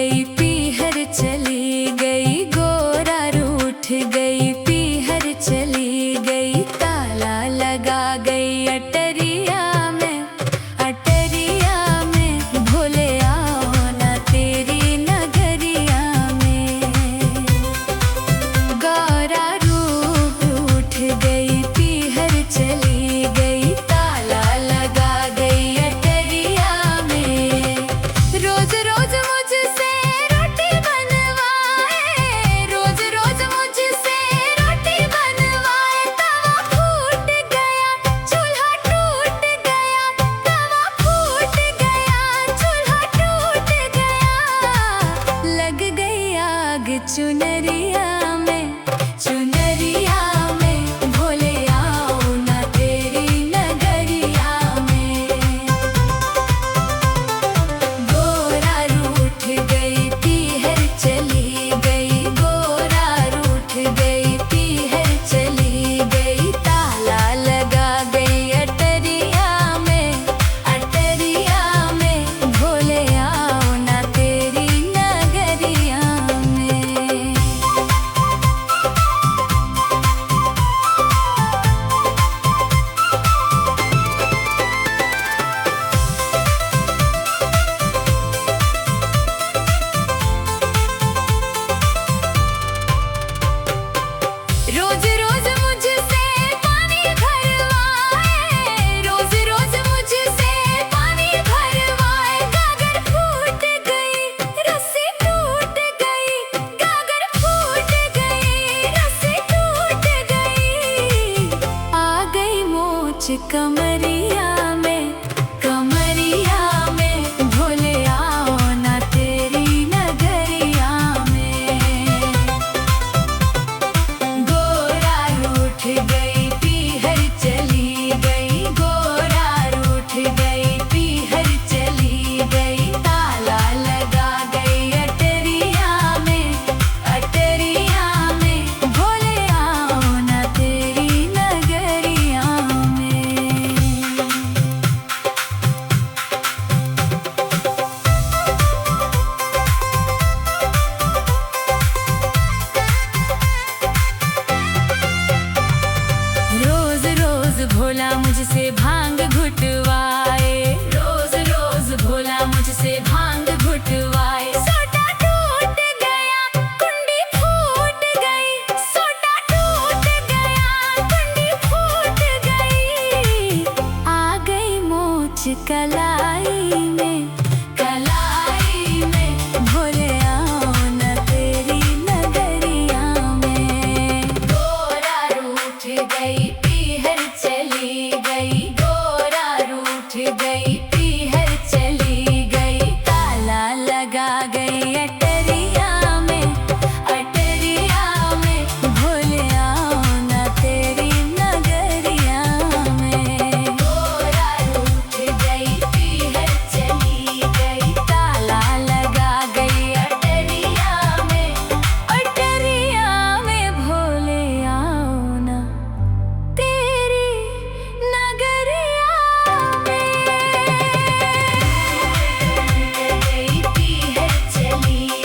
गई पीहर चली गई, गोरा रूठ गई पीहर चली गई, ताला लगा गई अटरिया में, अटरिया में भोले आओ ना तेरी नगरिया में। गोरा रूठ गई पीहर चली गई, ताला लगा गई अटरिया में। रोज रोज मुझसे रोटी बनवाए, रोज रोज मुझसे रोटी बनवाए, तवा फूट गया चूल्हा टूट गया, तवा फूट गया चूल्हा टूट गया। लग गई आग चुनरिया में, चुनरिया में भोले आओ ना तेरी नगरिया में। गोरा रूठ गई पीहर चली गई, गोरा रूठ गई पीहर चली गई, ताला लगा गई अटरिया में, अटरिया में भोले आओ ना तेरी नगरिया में। रोज रोज मुझसे पानी भरवाए, रोज रोज मुझसे पानी भरवाए, गागर फूट गई रस्सी टूट गई, गागर फूट गई रस्सी टूट गई। आ गई मोच कमरिया में, कमरिया में भोले आओ ना तेरी नगरिया में। गोरा रूठ गई पीहर चली गई, गोरा रूठ गई पीहर चली गई, ताला लगा गई अटरिया में, अटरिया में भोले आओ ना तेरी नगरिया में। रोज रोज भोला मुझसे भांग घुटवाए, रोज रोज भोला मुझसे भांग घुटवाए, सोटा टूट गया कुंडी फूट गई, सोटा टूट गया कुंडी फूट गई। आ गई मोच कलाई में, कलाई में भोले आओ ना तेरी नगरिया में। गोरा रूठ गई पीहर चली गई, गोरा रूठ गई पीहर चली गई, ताला लगा गई अटरिया में, अटरिया में भोले आओ ना तेरी नगरिया में। गोरा रूठ गई पीहर चली गई, ताला लगा गई अटरिया में, अटरिया में भोले आओ ना तेरी नगरिया में। गई पीहर चली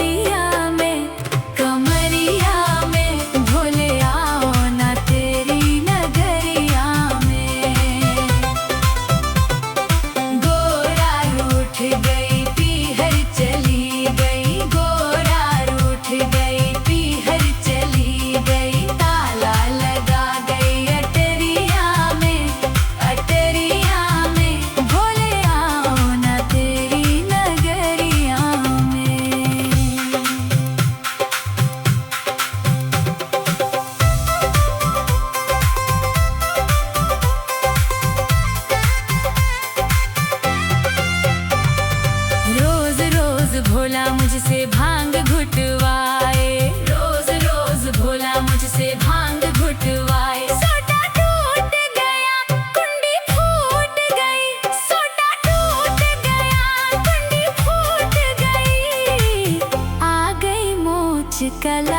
कमरिया में, कमरिया में भोले आओ ना तेरी नगरिया में। गोरा रूठ गई पीहर चली गई, गोरा रूठ गई पीहर चली गई, ताला लगा गई अटरिया में, अटरिया में भोले आओ ना तेरी नगरिया में। रोज रोज भोला मुझसे भांग घुटवाए, रोज रोज भोला मुझसे भांग घुटवाए। सोटा टूट गया कुंडी फूट गई, सोटा टूट गया कुंडी फूट गई, आ गई मोच कला